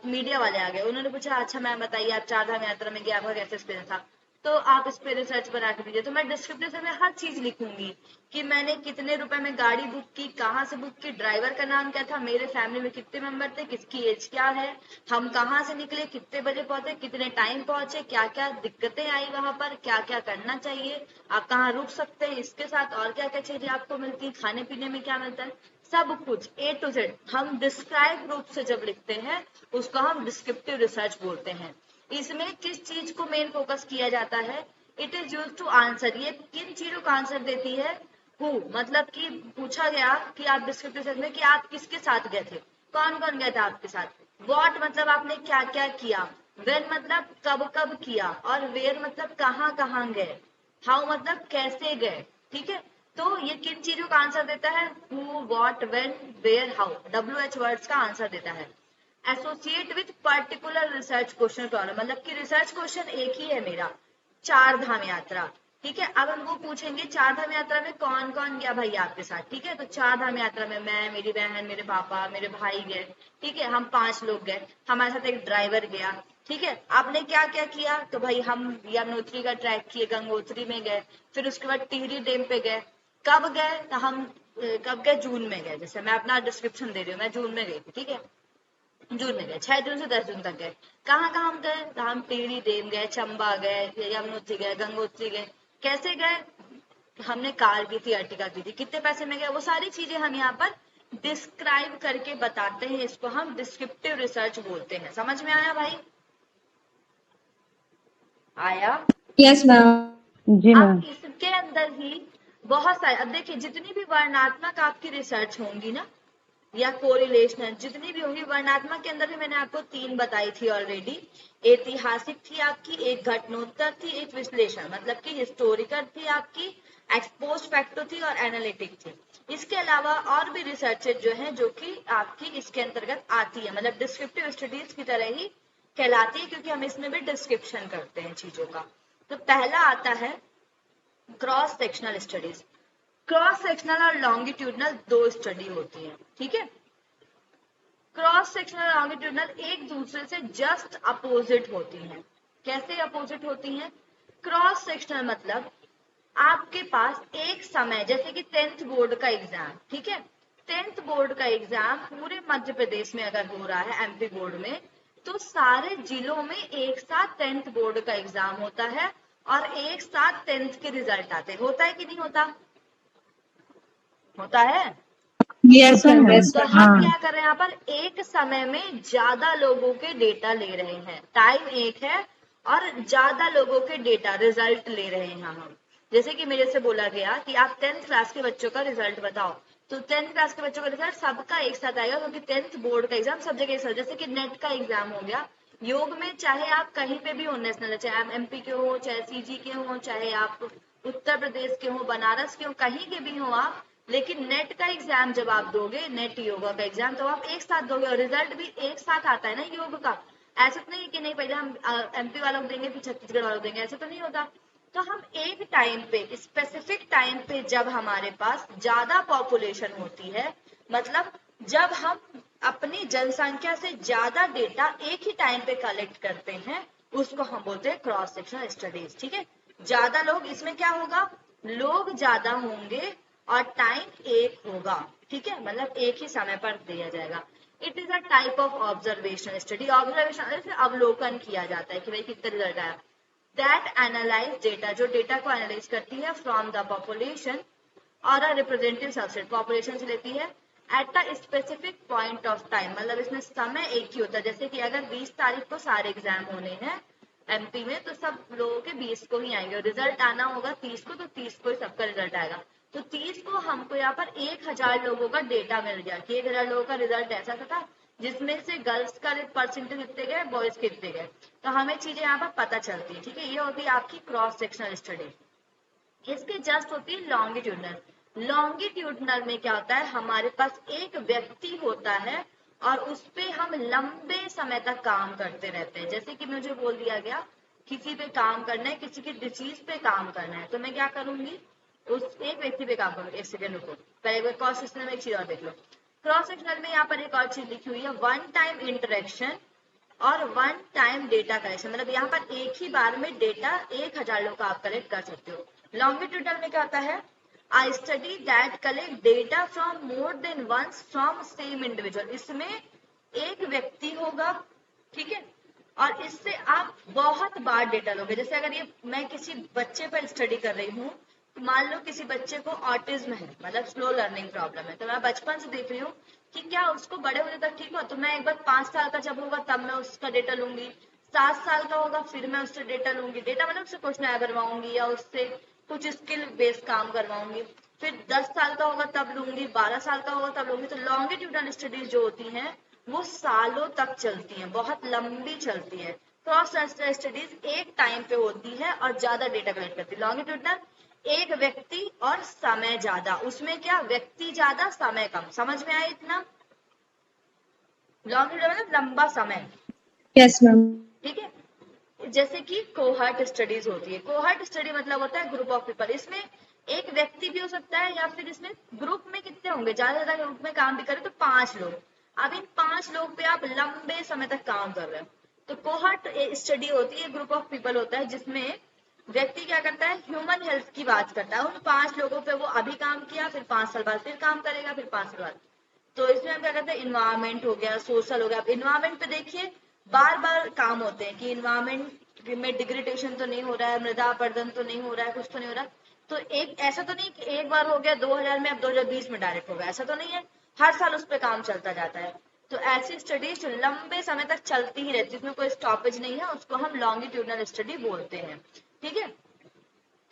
मीडिया वाले आ गए, उन्होंने पूछा अच्छा मैम बताइए आप चारधाम यात्रा में गए, आपका कैसा एक्सपीरियंस था, तो आप इस पे रिसर्च बना के दीजिए। तो मैं डिस्क्रिप्टिव में हर चीज लिखूंगी कि मैंने कितने रुपए में गाड़ी बुक की, कहाँ से बुक की, ड्राइवर का नाम क्या था, मेरे फैमिली में कितने मेंबर थे, किसकी एज क्या है, हम कहाँ से निकले, कितने बजे पहुंचे, कितने टाइम पहुंचे, क्या क्या दिक्कतें आई वहां पर, क्या क्या करना चाहिए, आप कहाँ रुक सकते हैं, इसके साथ और क्या क्या चीजें आपको मिलती है, खाने पीने में क्या मिलता है, सब कुछ A to Z हम डिस्क्राइब रूप से जब लिखते हैं उसको हम डिस्क्रिप्टिव रिसर्च बोलते हैं। इसमें किस चीज को मेन फोकस किया जाता है, it is use to answer, ये किन चीजों का आंसर देती है, हु मतलब कि पूछा गया कि आप डिस्क्रिप्टिव रिसर्च में कि आप किसके साथ गए थे, कौन कौन गया था आपके साथ, व्हाट मतलब आपने क्या क्या किया, व्हेन मतलब कब कब किया, और वेयर मतलब कहाँ कहाँ गए, हाउ मतलब कैसे गए, ठीक है। तो ये किन चीजों का आंसर देता है, who, what, when, where, how, WH words का आंसर देता है। Associate with particular research question problem, मतलब कि रिसर्च क्वेश्चन एक ही है मेरा, चार धाम यात्रा, ठीक है। अब हमको पूछेंगे चार धाम यात्रा में कौन कौन गया भाई आपके साथ, ठीक है, तो चार धाम यात्रा में मैं, मेरी बहन, मेरे पापा, मेरे भाई गए, ठीक है, हम 5 लोग गए, हमारे साथ एक ड्राइवर गया, ठीक है। आपने क्या क्या किया, तो भाई हम यमुनोत्री का ट्रैक किए, गंगोत्री में गए, फिर उसके बाद टिहरी डैम पे गए, कब गए, तो हम कब गए, जून में गए, जैसे मैं अपना डिस्क्रिप्शन दे रही हूँ, मैं जून में गई थी, ठीक है, जून में गए, 6 जून से 10 जून तक गए। कहाँ कहाँ हम गए, तो हम टिहरी डैम गए, चंबा गए, यमुनोत्री गए, गंगोत्री गए, कैसे गए, हमने कार की थी, अर्टिगा की थी, कितने पैसे में गए, वो सारी चीजें हम यहाँ पर डिस्क्राइब करके बताते हैं, इसको हम डिस्क्रिप्टिव रिसर्च बोलते हैं। समझ में आया भाई, आया? Yes ma'am. जी अब मैम। इसके अंदर ही बहुत सारे, अब देखिए जितनी भी वर्णनात्मक आपकी रिसर्च होंगी ना या कोरिलेशनल जितनी भी होंगी, वर्णनात्मक के अंदर भी मैंने आपको 3 बताई थी ऑलरेडी, ऐतिहासिक थी आपकी, एक घटनोत्तर थी, एक विश्लेषण मतलब कि हिस्टोरिकल थी आपकी, एक्सपोज्ड फैक्टो थी और एनालिटिक थी। इसके अलावा और भी रिसर्चेज जो है जो कि आपकी इसके अंतर्गत आती है, मतलब डिस्क्रिप्टिव स्टडीज की तरह ही कहलाती है, क्योंकि हम इसमें भी डिस्क्रिप्शन करते हैं चीजों का। तो पहला आता है cross sectional studies. Cross sectional और लॉन्गिट्यूडनल 2 स्टडी होती है, ठीक है। क्रॉस सेक्शनल लॉन्गिट्यूडनल एक दूसरे से जस्ट अपोजिट होती हैं। कैसे अपोजिट होती हैं, क्रॉस सेक्शनल मतलब आपके पास एक समय, जैसे कि 10th बोर्ड का एग्जाम, ठीक है, 10th बोर्ड का एग्जाम पूरे मध्य प्रदेश में अगर हो रहा है, MP बोर्ड में, तो सारे जिलों में एक साथ 10th बोर्ड का एग्जाम होता है और एक साथ 10th के रिजल्ट आते हैं। होता है कि नहीं होता, होता है। यस मैम, यस तो मैम। हम क्या कर रहे हैं यहाँ पर, एक समय में ज्यादा लोगों के डेटा ले रहे हैं, टाइम एक है और ज्यादा लोगों के डेटा रिजल्ट ले रहे हैं हम। जैसे कि मेरे से बोला गया कि आप 10th क्लास के बच्चों का रिजल्ट बताओ, तो 10th क्लास के बच्चों का रिजल्ट सबका एक साथ आएगा, क्योंकि 10th बोर्ड का एग्जाम सब जगह एक साथ, जैसे कि नेट का एग्जाम हो गया, योग में चाहे आप कहीं पे भी हो, नेशनल, चाहे आप MP के हो, चाहे CG के हो, चाहे आप उत्तर प्रदेश के हो, बनारस के हो, कहीं के भी हो आप, लेकिन नेट का एग्जाम जब आप दोगे, नेट योगा का एग्जाम, तो आप एक साथ दोगे और रिजल्ट भी एक साथ आता है ना योग का। ऐसा तो नहीं कि नहीं पहले हम MP वालों को देंगे फिर छत्तीसगढ़ वालों को देंगे, ऐसा तो नहीं होता। तो हम एक टाइम पे, स्पेसिफिक टाइम पे, जब हमारे पास ज्यादा पॉपुलेशन होती है, मतलब जब हम अपनी जनसंख्या से ज्यादा डेटा एक ही टाइम पे कलेक्ट करते हैं, उसको हम बोलते हैं क्रॉस सेक्शनल स्टडीज, ठीक है। ज्यादा लोग, इसमें क्या होगा, लोग ज्यादा होंगे और टाइम एक होगा, ठीक है, मतलब एक ही समय पर दिया जाएगा। It is a type of observation study. Observation से अवलोकन किया जाता है कि भाई कितना रिजल्ट आया। दैट एनालाइज डेटा, जो डेटा को एनालाइज करती है फ्रॉम द पॉपुलेशन और अ रिप्रेजेंटेटिव सबसेट, पॉपुलेशन से लेती है at a specific point of time, मतलब इसमें समय एक ही होता है। जैसे कि अगर 20 तारीख को सारे एग्जाम होने हैं एमपी में, तो सब लोगों के 20 को ही आएंगे और रिजल्ट आना होगा 30 को, तो 30 को ही सबका रिजल्ट आएगा। तो 30 को हमको यहाँ पर 1000 लोगों का डेटा मिल गया कि 1000 लोगों का रिजल्ट ऐसा था, जिसमें से गर्ल्स का परसेंटेज कितने गए, बॉयज के कितने गए। तो हमें चीजें यहाँ पर पता चलती है, ठीक है। ये होती है आपकी क्रॉस सेक्शनल स्टडी। इसके जस्ट होती है लॉन्गिट्यूडनल। लॉन्गिट्यूडनल में क्या होता है, हमारे पास एक व्यक्ति होता है और उस पे हम लंबे समय तक काम करते रहते हैं। जैसे कि मुझे बोल दिया गया किसी पे काम करना है, किसी की डिसीज पे काम करना है, तो मैं क्या करूंगी, उस एक व्यक्ति पे काम करूंगी। एक सेकंड रुको, पहले क्रॉस सेक्शनल में एक चीज और देख लो। क्रॉस सेक्शनल में यहाँ पर एक और चीज लिखी हुई है, वन टाइम इंटरेक्शन और वन टाइम डेटा कलेक्शन, मतलब यहाँ पर एक ही बार में डेटा 1000 लोग का आप कलेक्ट कर सकते हो। लॉन्गिट्यूडनल में क्या होता है, I study that collect data from more than once from same individual. इसमें एक व्यक्ति होगा, ठीक है, और इससे आप बहुत बार डेटा लोगे। जैसे अगर ये मैं किसी बच्चे पर स्टडी कर रही हूँ, तो मान लो किसी बच्चे को ऑटिज्म है, मतलब स्लो लर्निंग प्रॉब्लम है, तो मैं बचपन से देख रही हूँ कि क्या उसको बड़े होने तक ठीक हो, तो मैं एक बार 5 साल का जब होगा तब मैं उसका डेटा लूंगी, 7 साल का होगा फिर मैं उससे डेटा लूंगी। डेटा मतलब उससे क्वेश्चन करवाऊंगी या उससे कुछ स्किल बेस्ड काम करवाऊंगी। फिर 10 साल का होगा तब लूंगी, 12 साल का होगा तब लूंगी। तो लॉन्गिट्यूडनल स्टडीज जो होती हैं वो सालों तक चलती हैं, बहुत लंबी चलती है। क्रॉस सेक्शनल स्टडीज एक टाइम पे होती है और ज्यादा डेटा कलेक्ट करती है। लॉन्गिट्यूडनल एक व्यक्ति और समय ज्यादा, उसमें क्या व्यक्ति ज्यादा समय कम। समझ में आया इतना? लॉन्गिट्यूडनल मतलब लंबा समय, यस मैम। ठीक है। जैसे कि कोहर्ट स्टडीज होती है। कोहर्ट स्टडी मतलब होता है ग्रुप ऑफ पीपल। इसमें एक व्यक्ति भी हो सकता है या फिर इसमें ग्रुप में कितने होंगे, ज्यादा ज्यादा ग्रुप में काम भी करें तो 5 लोग। अब इन 5 लोग पे आप लंबे समय तक काम कर रहे हो, तो कोहर्ट स्टडी होती है, ग्रुप ऑफ पीपल होता है जिसमें व्यक्ति क्या करता है, ह्यूमन हेल्थ की बात करता है। उन 5 लोगों पे वो अभी काम किया, फिर 5 साल बाद फिर काम करेगा, फिर 5 साल बाद। तो इसमें हम क्या करते हैं, इन्वायरमेंट हो गया, सोशल हो गया। अब इन्वायरमेंट पे देखिए बार बार काम होते हैं कि इन्वायरमेंट में डिग्रेडेशन तो नहीं हो रहा है, मृदा अपरदन तो नहीं हो रहा है, कुछ तो नहीं हो रहा। तो एक ऐसा तो नहीं कि एक बार हो गया 2000 में, अब 2020 में डायरेक्ट होगा, ऐसा तो नहीं है। हर साल उस पर काम चलता जाता है। तो ऐसी स्टडीज लंबे समय तक चलती ही रहती है, इसमें कोई स्टॉपेज नहीं है, उसको हम लॉन्गिट्यूडनल स्टडी बोलते हैं, ठीक है।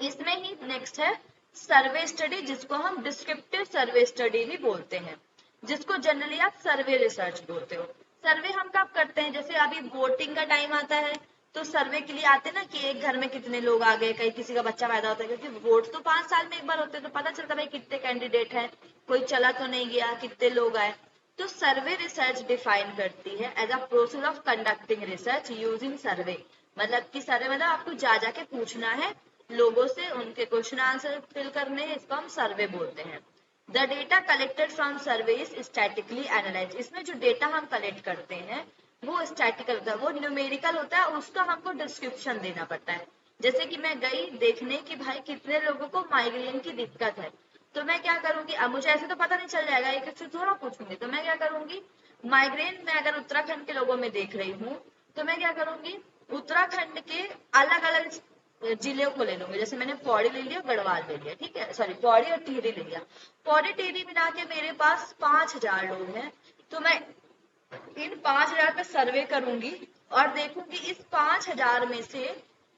इसमें ही नेक्स्ट है सर्वे स्टडी, जिसको हम डिस्क्रिप्टिव सर्वे स्टडी भी बोलते हैं, जिसको जनरली आप सर्वे रिसर्च बोलते हो। सर्वे हम कब करते हैं, जैसे अभी वोटिंग का टाइम आता है तो सर्वे के लिए आते हैं ना कि एक घर में कितने लोग आ गए, कहीं किसी का बच्चा पैदा होता है, क्योंकि वोट तो 5 साल में एक बार होते हैं, तो पता चलता है भाई कितने कैंडिडेट हैं, कोई चला तो नहीं गया, कितने लोग आए। तो सर्वे रिसर्च डिफाइन करती है as a process of conducting research using survey, मतलब कि सर्वे मतलब आपको जा जाके पूछना है लोगों से, उनके क्वेश्चन आंसर फिल करने हैं, इसको हम सर्वे बोलते हैं। The data collected from survey is statically analyse. इसमें जो डेटा हम कलेक्ट करते हैं वो स्टैटिकल होता है, वो न्यूमेरिकल होता है और उसका हमको डिस्क्रिप्शन देना पड़ता है। जैसे कि मैं गई देखने कि भाई कितने लोगों को माइग्रेन की दिक्कत है, तो मैं क्या करूंगी, अब मुझे ऐसे तो पता नहीं चल जाएगा, एक से थोड़ा पूछूंगी, तो मैं क्या करूंगी, माइग्रेन में अगर उत्तराखंड के लोगों में देख रही हूँ तो मैं क्या करूंगी, उत्तराखंड के अलग अलग जिले को ले लूंगी। जैसे मैंने पौड़ी ले लिया, गढ़वाल ले लिया, ठीक है, सॉरी पौड़ी और टिहरी ले लिया। पौड़ी टिहरी मिला के मेरे पास 5000 लोग हैं, तो मैं इन 5000 पे सर्वे करूंगी और देखूंगी इस 5000 में से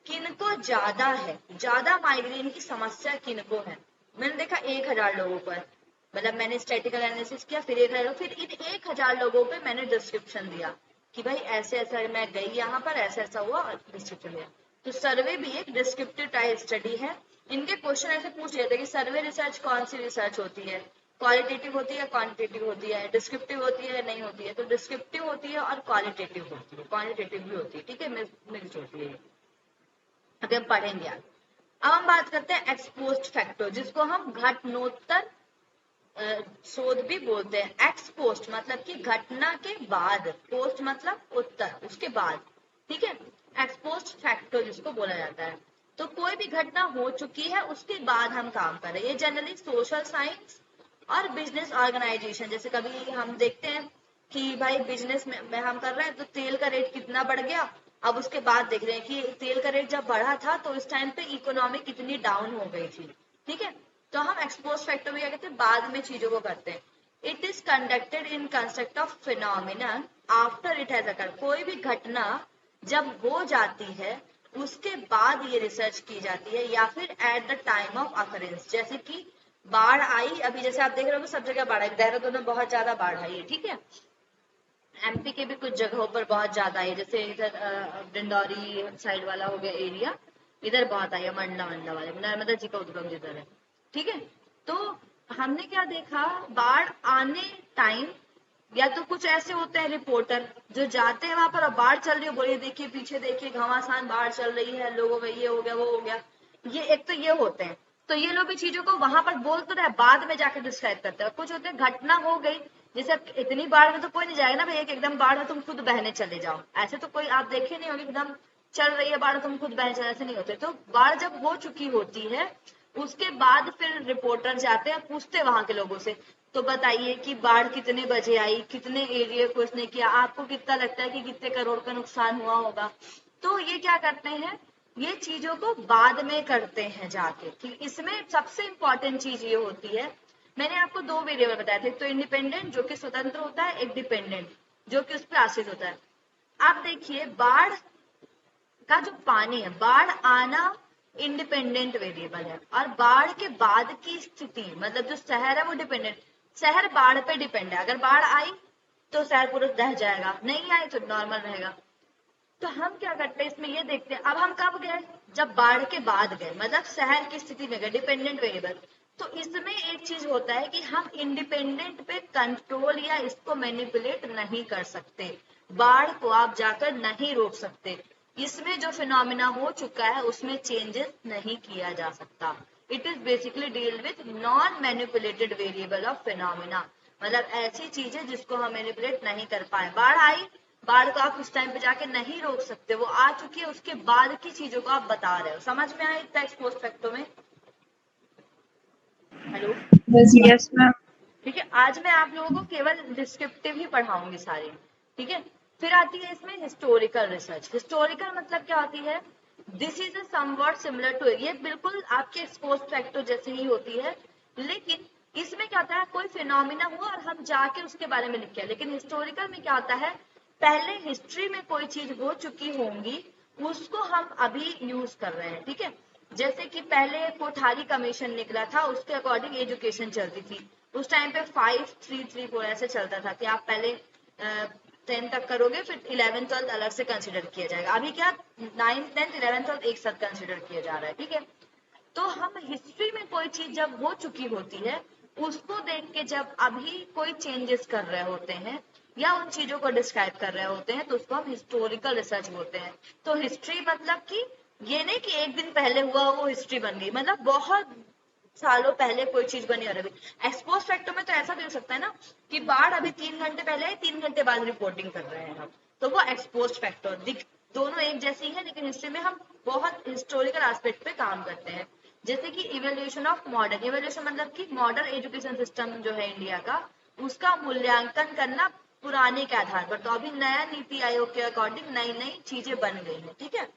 किनको ज्यादा है, ज्यादा माइग्रेन की समस्या किनको है। मैंने देखा 1000 लोगों पर, मतलब मैंने स्टैटिकल एनालिसिस किया, फिर 1000, फिर इन 1000 लोगों पे मैंने डिस्क्रिप्शन दिया कि भाई ऐसे ऐसा मैं गई यहाँ पर, ऐसा ऐसा हुआ, और डिस्क्रिप्शन दिया। तो सर्वे भी एक डिस्क्रिप्टिव टाइप स्टडी है। इनके क्वेश्चन ऐसे पूछ लेते हैं कि सर्वे रिसर्च कौन सी रिसर्च होती है, क्वालिटेटिव होती है, क्वांटिटेटिव होती है, डिस्क्रिप्टिव होती है, नहीं होती है। तो डिस्क्रिप्टिव होती है और क्वालिटेटिव होती है, क्वांटिटेटिव भी होती है, ठीक है, मिक्स होती है। अभी हम पढ़ेंगे आज। अब हम बात करते हैं एक्सपोस्ट फैक्टर, जिसको हम घटनोत्तर शोध भी बोलते हैं। एक्स पोस्ट मतलब कि घटना के बाद, पोस्ट मतलब उत्तर, उसके बाद, ठीक है। एक्सपोस्ट फैक्टर जिसको बोला जाता है, तो कोई भी घटना हो चुकी है उसके बाद हम काम कर रहे हैं। ये जनरली सोशल साइंस और बिजनेस ऑर्गेनाइजेशन, जैसे कभी हम देखते हैं कि भाई बिजनेस में हम कर रहे हैं तो तेल का रेट कितना बढ़ गया। अब उसके बाद देख रहे हैं कि तेल का रेट जब बढ़ा था तो इस टाइम पे इकोनॉमी कितनी डाउन हो गई थी, ठीक है। तो हम एक्सपोज फैक्टर में क्या कहते हैं, बाद में चीजों को करते हैं। It is conducted in concept of phenomena after it has occurred. कोई भी घटना जब हो जाती है उसके बाद ये रिसर्च की जाती है, या फिर at the time of occurrence. जैसे कि बाढ़ आई, अभी जैसे आप देख रहे हो सब जगह बाढ़ आई, देहरादून में बहुत ज्यादा बाढ़ आई है, ठीक है। एमपी के भी कुछ जगहों पर बहुत ज्यादा है, जैसे इधर डिंडौरी साइड वाला हो गया एरिया, इधर बहुत आई है, मंडला मंडला वाले, नर्मदा जी का उद्गम जिधर है, ठीक है। तो हमने क्या देखा, बाढ़ आने टाइम या तो कुछ ऐसे होते हैं रिपोर्टर जो जाते हैं वहां पर, अब बाढ़ चल रही है, बोलिए देखिए पीछे देखिए घमासान बाढ़ चल रही है, लोगों में ये हो गया वो हो गया, ये एक तो ये होते हैं। तो ये लोग भी चीजों को वहां पर बोल तो रहे, बाद में जाकर डिस्क्राइब करते हैं। कुछ होते हैं घटना हो गई, जैसे इतनी बाढ़ में तो कोई नहीं जाएगा ना भाई, एकदम बाढ़ में तुम खुद बहने चले जाओ, ऐसे तो कोई आप देखे नहीं होंगे, एकदम चल रही है बाढ़ तुम खुद बहने चले, ऐसे नहीं होते। तो बाढ़ जब हो चुकी होती है उसके बाद फिर रिपोर्टर जाते हैं, पूछते वहां के लोगों से, तो बताइए कि बाढ़ कितने बजे आई, कितने एरिया को इसने किया, आपको कितना लगता है कि कितने करोड़ का नुकसान हुआ होगा। तो ये क्या करते हैं, ये चीजों को बाद में करते हैं जाके, ठीक। इसमें सबसे इंपॉर्टेंट चीज ये होती है, मैंने आपको दो वेरिएबल बताए थे, तो इंडिपेंडेंट जो कि स्वतंत्र होता है, एक डिपेंडेंट जो कि उस पर आश्रित होता है। आप देखिए बाढ़ का जो पानी है, बाढ़ आना इंडिपेंडेंट वेरिएबल है, और बाढ़ के बाद की स्थिति मतलब जो शहर है वो डिपेंडेंट, शहर बाढ़ पे डिपेंड है। अगर बाढ़ आई तो शहर पूरा रह जाएगा, नहीं आई तो नॉर्मल रहेगा। तो हम क्या करते हैं इसमें ये देखते हैं, अब हम कब गए, जब बाढ़ के बाद गए, मतलब शहर की स्थिति में गए, डिपेंडेंट वेरिएबल। तो इसमें एक चीज होता है कि हम इंडिपेंडेंट पे कंट्रोल या इसको मैनिपुलेट नहीं कर सकते, बाढ़ को आप जाकर नहीं रोक सकते, इसमें जो फिनोमिना हो चुका है उसमें चेंजेस नहीं किया जा सकता। It is basically deal with non manipulated variable of phenomena, मतलब ऐसी चीजें जिसको हम मैनिपुलेट नहीं कर पाए। बाढ़ आई, बाढ़ को आप उस टाइम पे जाके नहीं रोक सकते, वो आ चुकी है, उसके बाद की चीजों को आप बता रहे हो। समझ में आया इतना एक्सपोज फैक्टों में? Hello, yes ma'am. ठीक है। आज मैं आप लोगों को केवल डिस्क्रिप्टिव ही पढ़ाऊंगी सारी, ठीक है। फिर आती है इसमें हिस्टोरिकल रिसर्च। हिस्टोरिकल मतलब क्या होती है, this is a somewhat similar to, ये बिल्कुल आपके एक्सपोज फैक्टर जैसे ही होती है, लेकिन इसमें क्या होता है, कोई फिनोमिना हुआ और हम जाके उसके बारे में लिखे। लेकिन हिस्टोरिकल में क्या होता है, पहले हिस्ट्री में कोई चीज हो चुकी होंगी उसको हम अभी यूज कर रहे हैं, ठीक है। जैसे कि पहले कोठारी कमीशन निकला था, उसके अकॉर्डिंग एजुकेशन चलती थी, उस टाइम पे 5-3-3-4 ऐसे चलता था कि आप पहले 10 तक करोगे, फिर 11th 12th अलग से कंसिडर किया जाएगा। अभी क्या 9th 10th 11th 12th एक साथ कंसिडर किया जा रहा है, ठीक है। तो हम हिस्ट्री में कोई चीज जब हो चुकी होती है उसको देख के जब अभी कोई चेंजेस कर रहे होते हैं या उन चीजों को डिस्क्राइब कर रहे होते हैं तो उसको हम हिस्टोरिकल रिसर्च बोलते हैं। तो हिस्ट्री मतलब कि ये नहीं कि एक दिन पहले हुआ वो हिस्ट्री बन गई, मतलब बहुत सालों पहले कोई चीज बनी। और अभी एक्सपोज फैक्टर में तो ऐसा भी हो सकता है ना कि बाढ़ अभी 3 घंटे पहले है, 3 घंटे बाद रिपोर्टिंग कर रहे हैं हम, तो वो एक्सपोज फैक्टर दिख दोनों एक जैसी है, लेकिन हिस्ट्री में हम बहुत हिस्टोरिकल एस्पेक्ट पे काम करते हैं। जैसे कि इवोल्यूशन ऑफ मॉडर्न, इवोल्यूशन मतलब कि मॉडर्न एजुकेशन सिस्टम जो है इंडिया का, उसका मूल्यांकन करना पुराने के आधार पर। तो अभी नया नीति आयोग के अकॉर्डिंग नई नई चीजें बन गई है, ठीक है।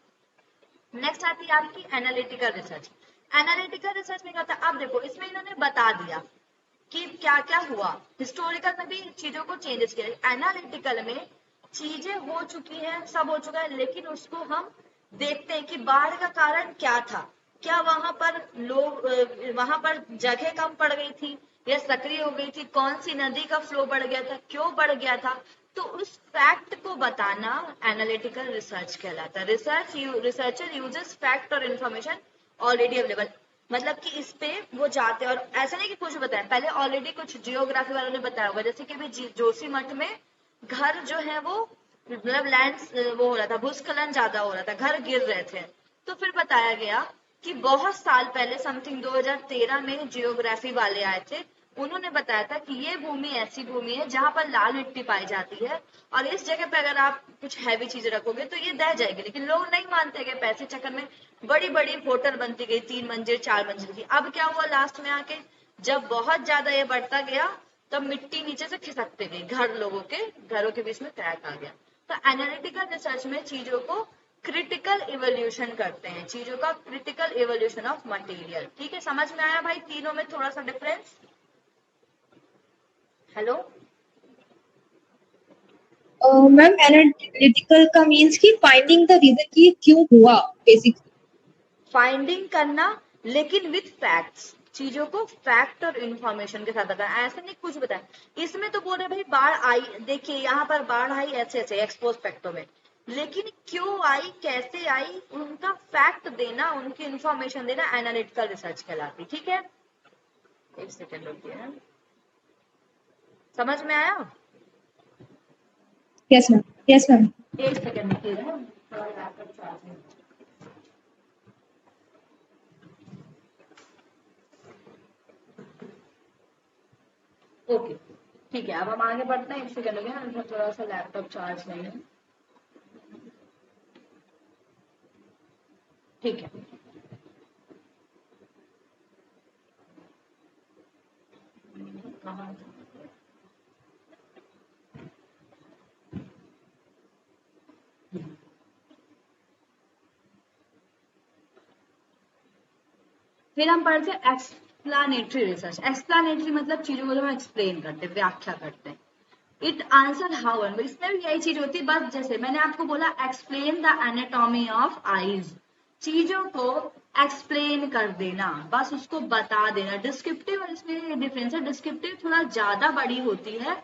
नेक्स्ट आती है आपकी एनालिटिकल रिसर्च। एनालिटिकल रिसर्च में क्या होता है, अब देखो इसमें इन्होंने बता दिया कि क्या क्या हुआ, हिस्टोरिकल में भी चीजों को चेंजेस किया, एनालिटिकल में चीजें हो चुकी हैं, सब हो चुका है, लेकिन उसको हम देखते हैं कि बाढ़ का कारण क्या था, क्या वहां पर लोग वहां पर जगह कम पड़ गई थी या सक्रिय हो गई थी, कौन सी नदी का फ्लो बढ़ गया था, क्यों बढ़ गया था, तो उस फैक्ट को बताना एनालिटिकल रिसर्च कहलाता है। रिसर्चर यूजेस फैक्ट और इन्फॉर्मेशन ऑलरेडी अवेलेबल, मतलब कि इस पे वो जाते हैं, और ऐसा नहीं कि कुछ बताया, पहले ऑलरेडी कुछ जियोग्राफी वालों ने बताया होगा, जैसे कि अभी जोशीमठ में घर जो है वो मतलब लैंड वो हो रहा था, भूस्खलन ज्यादा हो रहा था, घर गिर रहे थे, तो फिर बताया गया कि बहुत साल पहले समथिंग 2013 में जियोग्राफी वाले आए थे, उन्होंने बताया था कि ये भूमि ऐसी भूमि है जहां पर लाल मिट्टी पाई जाती है, और इस जगह पे अगर आप कुछ हैवी चीज रखोगे तो ये दह जाएगी। लेकिन लोग नहीं मानते गए, पैसे चक्कर में बड़ी बड़ी होटल बनती गई, 3 मंजिल 4 मंजिल की। अब क्या हुआ लास्ट में आके, जब बहुत ज्यादा ये बढ़ता गया तो मिट्टी नीचे से खिसकते गई, घरों के बीच में क्रैक आ गया। तो एनालिटिकल रिसर्च में चीजों को क्रिटिकल इवोल्यूशन करते हैं, चीजों का क्रिटिकल इवोल्यूशन ऑफ मटेरियल। ठीक है, समझ में आया भाई तीनों में थोड़ा सा डिफरेंस? हेलो मैम एनालिटिकल का मीन्स कि फाइंडिंग द रीजन कि क्यों हुआ, बेसिकली फाइंडिंग करना, लेकिन विथ फैक्ट्स, चीजों को फैक्ट और इंफॉर्मेशन के साथ बताना, ऐसे नहीं कुछ बताया। इसमें तो बोल रहे भाई बाढ़ आई, देखिए यहाँ पर बाढ़ आई ऐसे ऐसे एक्सपोज फैक्टों में, लेकिन क्यों आई, कैसे आई, उनका फैक्ट देना, उनकी इंफॉर्मेशन देना एनालिटिकल रिसर्च कहलाती। ठीक है, एक सेकेंड रुकिए, समझ में आया? Yes ma'am, yes ma'am. एक सेकेंड रुकिएगा, थोड़ा लैपटॉप चार्ज में। ओके ठीक है, अब हम आगे बढ़ते हैं। एक सेकेंड हो गया, थोड़ा सा लैपटॉप चार्ज नहीं है। ठीक है, फिर हम पढ़ते हैं एक्सप्लानेटरी रिसर्च। एक्सप्लानेटरी मतलब चीजों को जब हम एक्सप्लेन करते हैं, व्याख्या करते हैं। इट आंसर हाउ, इसमें भी यही चीज होती है, बस जैसे मैंने आपको बोला explain the anatomy of eyes, चीजों को एक्सप्लेन कर देना, बस उसको बता देना। डिस्क्रिप्टिव और इसमें डिफरेंस है, डिस्क्रिप्टिव थोड़ा ज्यादा बड़ी होती है,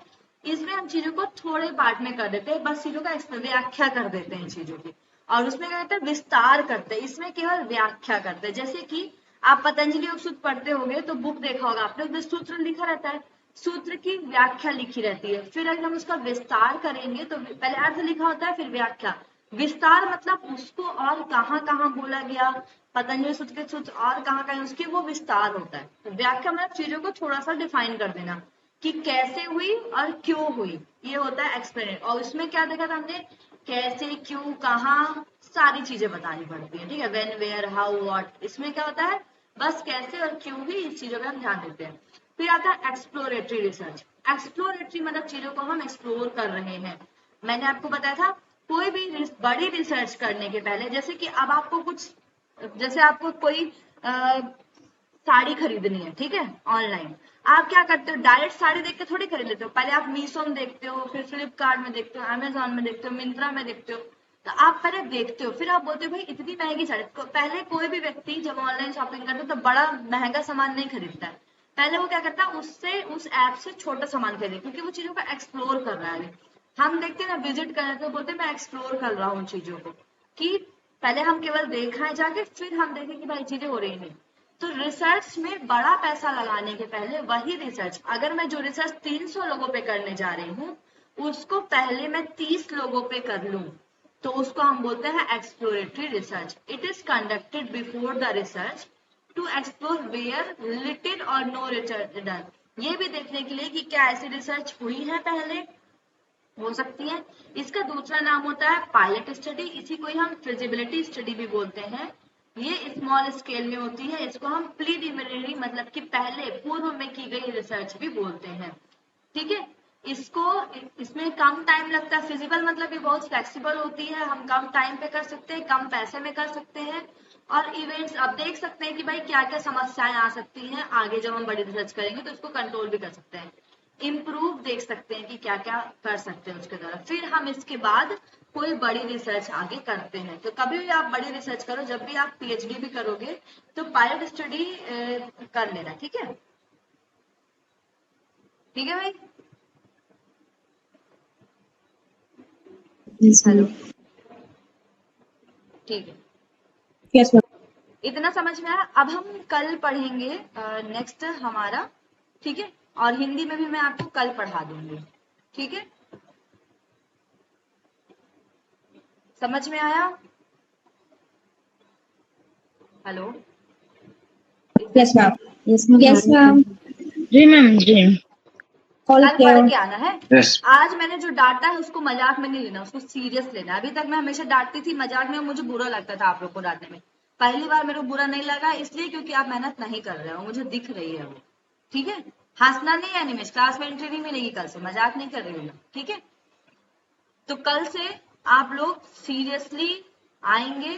इसमें हम चीजों को थोड़े पार्ट में कर देते हैं, बस चीजों का व्याख्या कर देते हैं चीजों की। और उसमें क्या कहते हैं, विस्तार करते हैं, इसमें केवल व्याख्या करते हैं। जैसे कि आप पतंजलि योग सूत्र पढ़ते होंगे तो बुक देखा होगा आपने, उसमें सूत्र लिखा रहता है, सूत्र की व्याख्या लिखी रहती है। फिर अगर हम उसका विस्तार करेंगे तो पहले अर्थ लिखा होता है, फिर व्याख्या। विस्तार मतलब उसको और कहाँ कहाँ बोला गया, पतंजलि सूत्र के सूत्र और कहाँ कहाँ उसके, वो विस्तार होता है। तो व्याख्या मतलब चीजों को थोड़ा सा डिफाइन कर देना कि कैसे हुई और क्यों हुई, ये होता है एक्सप्लेनेट। और उसमें क्या देखा था हमने, कैसे, क्यों, कहाँ, सारी चीजें बतानी पड़ती है। ठीक है, व्हेन, वेयर, हाउ, व्हाट, इसमें क्या होता है, बस कैसे और क्यों भी, इस चीजों पे हम ध्यान देते हैं। फिर आता है एक्सप्लोरेटरी रिसर्च। एक्सप्लोरेटरी मतलब चीजों को हम एक्सप्लोर कर रहे हैं। मैंने आपको बताया था कोई भी बड़ी रिसर्च करने के पहले, जैसे कि अब आपको कुछ, जैसे आपको कोई साड़ी खरीदनी है, ठीक है, ऑनलाइन, आप क्या करते हो, डायरेक्ट साड़ी देख के थोड़ी खरीद लेते हो, पहले आप मीशो में देखते हो, फिर फ्लिपकार्ट में देखते हो, अमेजोन में देखते हो, मिंत्रा में देखते हो। तो आप पहले देखते हो, फिर आप बोलते हो भाई इतनी महंगी साड़ी। पहले कोई भी व्यक्ति जब ऑनलाइन शॉपिंग करता है तो बड़ा महंगा सामान नहीं खरीदता है, पहले वो क्या करता है, उससे उस ऐप से छोटा सामान खरीदे, क्योंकि वो चीजों को एक्सप्लोर कर रहा है। हम देखते हैं ना, विजिट कर रहे तो बोलते हैं मैं एक्सप्लोर कर रहा हूँ चीजों को, कि पहले हम केवल देखा है जाके, फिर हम देखें कि भाई चीजें हो रही नहीं। तो रिसर्च में बड़ा पैसा लगाने के पहले वही रिसर्च, अगर मैं जो रिसर्च 300 लोगों पे करने जा रही हूँ, उसको पहले मैं 30 लोगों पे कर लूं, तो उसको हम बोलते हैं exploratory research. It is conducted before the research to explore where little और नो रिसर्च डन, ये भी देखने के लिए कि क्या ऐसी रिसर्च हुई है पहले, हो सकती है। इसका दूसरा नाम होता है पायलट स्टडी, इसी को ही हम फिजिबिलिटी स्टडी भी बोलते हैं। ये स्मॉल स्केल में होती है, इसको हम प्रीलिमिनरी मतलब कि पहले पूर्व में की गई रिसर्च भी बोलते हैं। ठीक है, इसमें कम टाइम लगता है। फिजिबल मतलब ये बहुत फ्लेक्सिबल होती है, हम कम टाइम पे कर सकते हैं, कम पैसे में कर सकते हैं, और इवेंट्स अब देख सकते हैं कि भाई क्या क्या समस्याएं आ सकती हैं, आगे जब हम बड़ी रिसर्च करेंगे तो इसको कंट्रोल भी कर सकते हैं, इम्प्रूव देख सकते हैं कि क्या क्या कर सकते हैं उसके द्वारा। फिर हम इसके बाद कोई बड़ी रिसर्च आगे करते हैं। तो कभी भी आप बड़ी रिसर्च करो, जब भी आप पीएचडी भी करोगे तो पायलट स्टडी कर लेना। ठीक है, ठीक है भाई। हेलो, ठीक है, यस मैम। इतना समझ में आया। अब हम कल पढ़ेंगे नेक्स्ट हमारा, ठीक है, और हिंदी में भी मैं आपको कल पढ़ा दूंगी। ठीक है, समझ में आया? Hello, yes ma'am, yes ma'am. Yes ma'am. जी मैम, जी कल कल पढ़ के आना है। Yes. आज मैंने जो डांटा है उसको मजाक में नहीं लेना, उसको सीरियस लेना। अभी तक मैं हमेशा डांटती थी मजाक में, मुझे बुरा लगता था आप लोग को डांटने में। पहली बार मेरे को बुरा नहीं लगा, इसलिए क्योंकि आप मेहनत नहीं कर रहे हो, मुझे दिख रही है वो। ठीक है, हंसना नहीं है निमेश, क्लास में एंट्री नहीं मिलेगी कल से, मजाक नहीं कर रही हूँ मैं, ठीक है। तो कल से आप लोग सीरियसली आएंगे